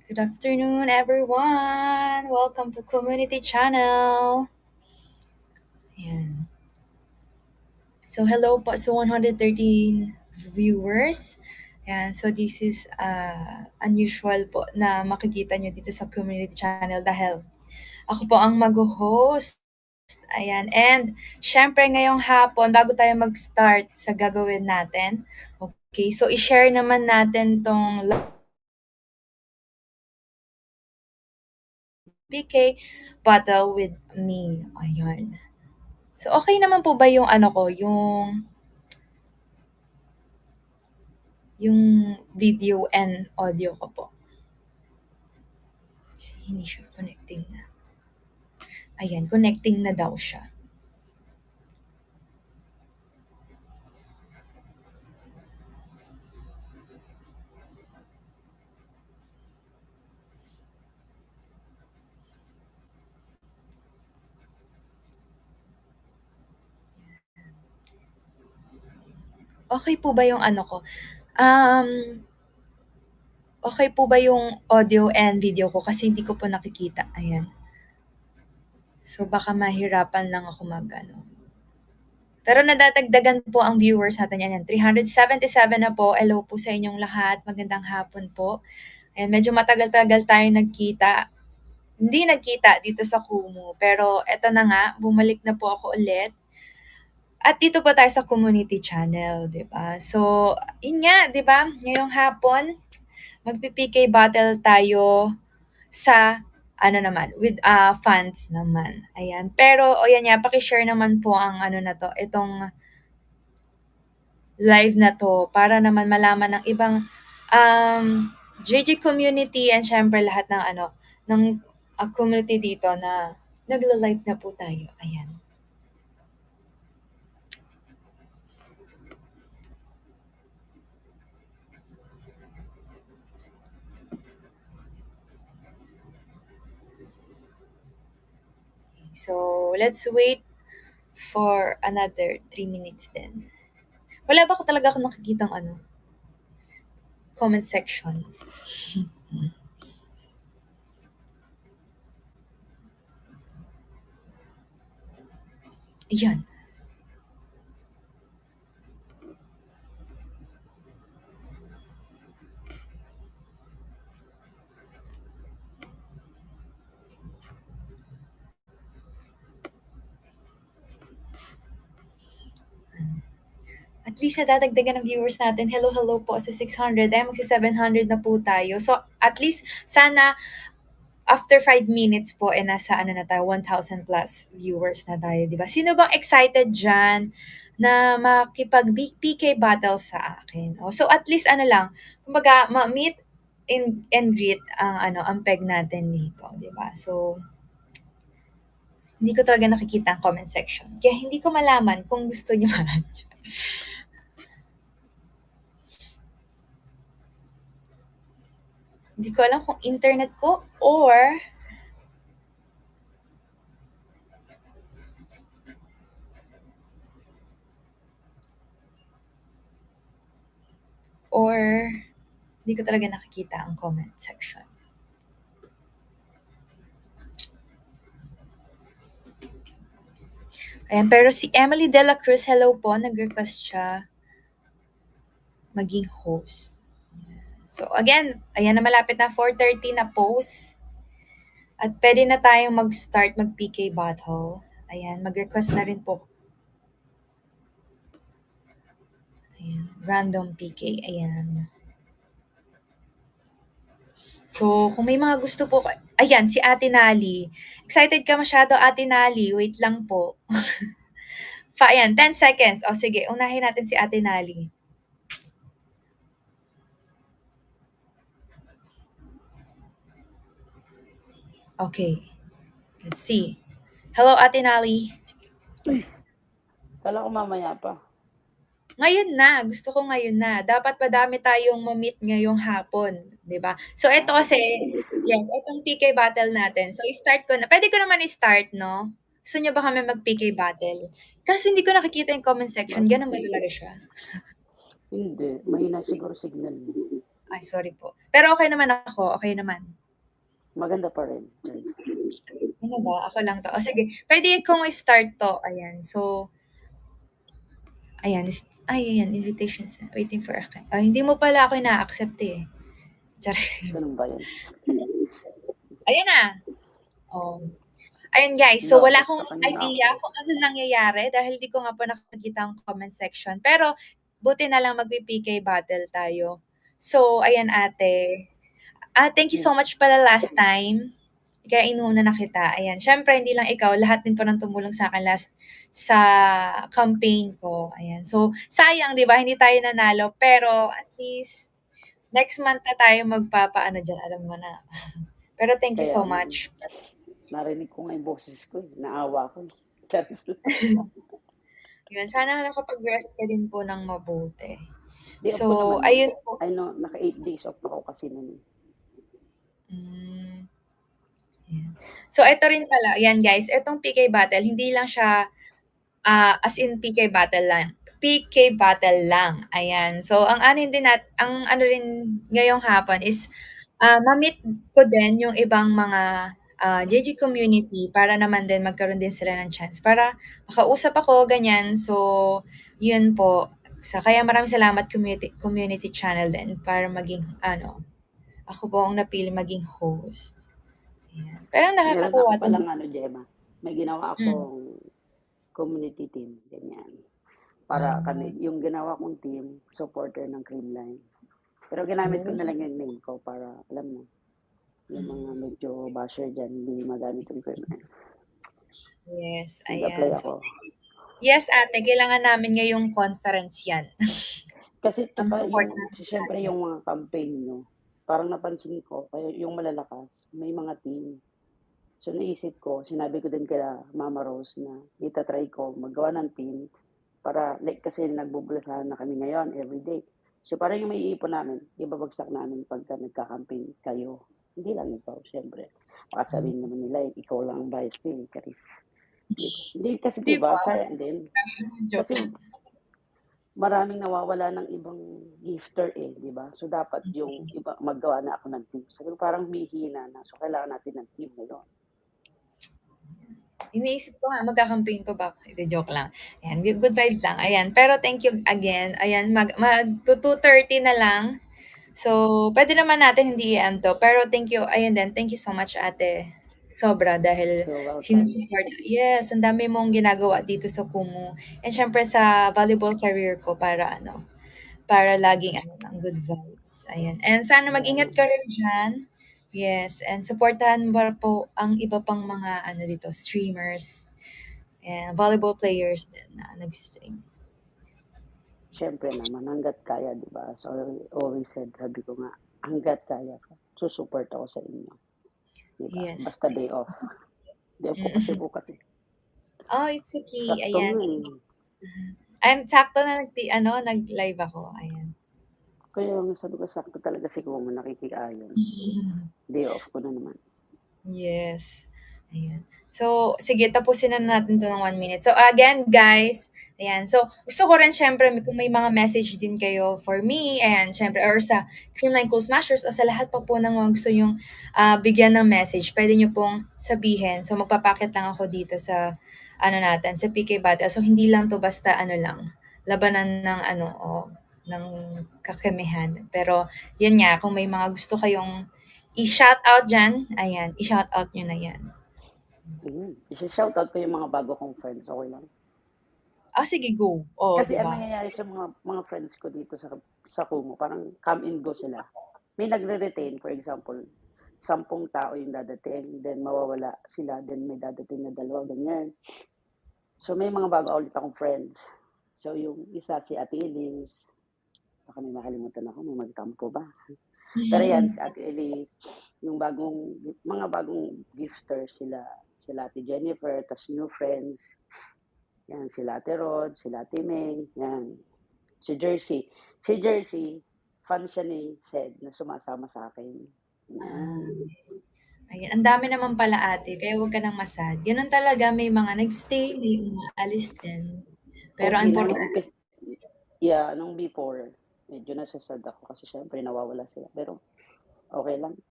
Good afternoon, everyone! Welcome to Community Channel! Ayan. So, hello po sa 113 viewers. Ayan. So, this is unusual po na makikita nyo dito sa Community Channel dahil ako po ang mag-host. Ayan. And, syempre ngayong hapon, bago tayo mag-start sa gagawin natin, okay, so i-share naman natin tong PK Battle with Me. Ayan. So, okay naman po ba yung ano ko, yung video and audio ko po? Hindi siya connecting na. Ayan, connecting na daw siya. Okay po ba yung ano ko? Okay po ba yung audio and video ko? Kasi hindi ko po nakikita. Ayan. So, baka mahirapan lang ako mag-ano. Pero nadadagdagan po ang viewers natin. Yan, 377 na po. Hello po sa inyong lahat. Magandang hapon po. Ayan, medyo matagal-tagal tayo nagkita. Hindi nagkita dito sa Kumu. Pero eto na nga, bumalik na po ako ulit. At dito po tayo sa community channel, 'di ba? So, yun nga, 'di ba? Ngayong hapon, magpi-PK battle tayo sa ano naman, with fans naman. Ayan. Pero o yan nga, paki-share naman po ang ano na to, itong live na to para naman malaman ng ibang JJ community and syempre lahat ng ano, ng community dito na nagla-live na po tayo. Ayan. So, let's wait for another 3 minutes then. Wala ba talaga ako nakikitang ano, comment section? Ayan. At least nadadagdagan ng viewers natin. Hello, hello po sa 600. Ay, magsi-700 na po tayo. So, at least, sana after 5 minutes po, nasa ano na tayo, 1,000 plus viewers na tayo, di ba? Sino bang excited dyan na makipag-PK battle sa akin? O, so, at least ano lang, kumbaga, ma-meet and greet ang ano ang peg natin dito, di ba? So, hindi ko talaga nakikita ang comment section. Kaya hindi ko malaman kung gusto niyo man. Hindi ko alam kung internet ko or hindi ko talaga nakikita ang comment section. Ayan, pero si Emily De La Cruz, hello po, nag-request siya maging host. So again, ayan na malapit na 4:30 na post. At pwede na tayong mag-start mag-PK battle. Ayan, mag-request na rin po. Ayan, random PK, ayan. So, kung may mga gusto po, ayan, si Ate Nali. Excited ka masyado, Ate Nali. Wait lang po. Ayan, 10 seconds. O sige, unahin natin si Ate Nali. Okay. Let's see. Hello, Ate Nali. Kala ko mamaya pa. Ngayon na, gusto ko ngayon na. Dapat madami tayong ma-meet ngayong hapon, 'di ba? So ito kasi, yan, itong PK battle natin. So i-start ko na. Pwede ko naman i-start, no? Gusto niyo ba kami mag-PK battle? Kasi hindi ko nakikita yung comment section. Ganun ba talaga siya? Hindi, mahina siguro signal mo. Ay, sorry po. Pero okay naman ako, okay naman. Maganda pa rin, Joyce. Ano ba? Ako lang 'to. O sige, puwede kong i-start 'to, ayan. So, ayan ayan, invitations waiting for hindi mo pala ako ina-accept, eh. Charing. Ganun ba yun? Ayan na. Oh. Ayun guys, so No, wala akong basta kanina idea ako. kung ano nangyayari dahil di ko nga po nakikita ang comment section. Pero buti na lang magpi-PK battle tayo. So, ayan ate. Thank you so much pala last time. Kaya inuna na kita. Ayan. Siyempre, hindi lang ikaw, lahat din po ng tumulong sa akin last sa campaign ko. Ayan. So, sayang, di ba? Hindi tayo nanalo. Pero at least, next month na tayo magpapaano dyan. Alam mo na. Pero thank you Kaya so nga eh. much. Narinig ko nga yung boses ko eh. Naawa ko eh. Charis lang. Yun, sana nakapag-rest ka din po ng mabuti. Day off ko So, naman. ayun po. I know, naka 8 days off ako kasi nun eh. Yan. So, eto rin pala, yan guys, etong PK battle, hindi lang siya as in PK battle lang. PK battle lang. Ayan. So, ang ano din ang ano rin ngayong hapon is ma-meet ko din yung ibang mga JG community para naman din magkaroon din sila ng chance para makausap ako, ganyan. So, yun po. Kaya maraming salamat community channel din para maging ano, ako po ang napili maging host. Ayan. Pero Meron ako nakakatuwa din. palang ano, Gemma. May ginawa Mm. akong community team. Ganyan. Para kami, yung ginawa kong team, supporter ng Creamline. Pero ginamit ko na lang yung name ko para, alam mo, yung mga medyo basher dyan, hindi magamit yung Creamline. Yes, Nag-apply ayan. ako. Yes, ate, kailangan namin ngayong conference yan. Kasi Ang tsaka support yung, namin siyempre lagi. yung mga campaign nyo, parang napansin ko, kaya yung malalakas, may mga team. So naisip ko, sinabi ko din kaya Mama Rose na itatry ko magawa ng team para like kasi nagbubulasahan na kami ngayon everyday. So parang yung may iipon namin, ibabagsak namin pagka nagka-campaign kayo. Hindi lang ikaw, syempre. Baka sabihin naman nila, ikaw lang ang bias ko eh, Charis. Hindi kasi Di diba, ba? sayang din. Joke Kasi lang. maraming nawawala ng ibang gifter eh, di ba? So dapat yung iba maggawa na ako ng team. Sabi ko parang bihina na. So kailangan natin ng team ngayon. Iniisip ko nga magka-campaign pa ba ako, hindi joke lang. Ayan, good vibes lang, ayan. Pero thank you again, ayan mag 2:30 na lang. So, puwede naman natin hindi i-end 'to, pero thank you, ayun din, thank you so much ate. Sobra dahil You're welcome. sinusupport yes, ang dami mong ginagawa dito sa Kumu and siyempre sa volleyball career ko para laging ano lang, good vibes, ayan. And sana mag-ingat Yan. ka rin diyan. Yes, and supportahan mo po ang iba pang mga ano dito, streamers and volleyball players din na nagse-stream. Siyempre naman, hanggat kaya, di ba? So I always said, sabi ko nga, hanggat kaya ka, susupport ako sa inyo. Di ba? Yes. Basta day off. Day off ko kasi Mm. bukas eh. Oh, it's okay, Sakto ayan. nga eh. Sakto na nag-live ako, ayan. Kaya nga sabi ko, sakto talaga si Kumu nakikiayon. Day off ko na naman. Yes. Ayan. So, sige tapusin na natin 'to ng 1 minute. So, again guys, ayan. So, gusto ko rin siyempre kung may mga message din kayo for me, ayan, siyempre or sa Creamline Cool Smashers o sa lahat pa po ng mga gusto niyong, bigyan ng message, puwede niyo pong sabihin. So, magpapakit lang ako dito sa ano natin, sa PK Battle. So, hindi lang 'to basta ano lang, labanan ng ano, ng kakimihan. Pero, yun nga, kung may mga gusto kayong i-shoutout diyan, ayan, i-shoutout niyo na 'yan. Isa-shoutout ko yung mga bago kong friends, okay lang? Sige go. Oh, Kasi 'di ang ba? nangyayari sa mga friends ko dito sa Kumu, parang come and go sila. May nagre-retain, for example, 10 tao yung dadating, then mawawala sila, then may dadating na 2, ganyan. So may mga bago ulit akong friends. So yung isa si Ate Elise, baka may makalimutan ako, may magtampo ba? Pero yan, si Ate Elise, yung mga bagong gifter sila Ate Jennifer, tas new friends. Yan, sila Ate Rod, sila Ate May, yan. Si Jersey. Si Jersey, fan siya ni Sed na sumasama sa akin. Yan. Ayan, ang dami naman pala ate, kaya huwag ka ng ma-sad. Gano'n talaga, may mga nag-stay, may umaalis din. Pero ang Okay na, importante yeah, nung before. Medyo nasa-sad ako kasi siyempre nawawala sila, pero okey lang.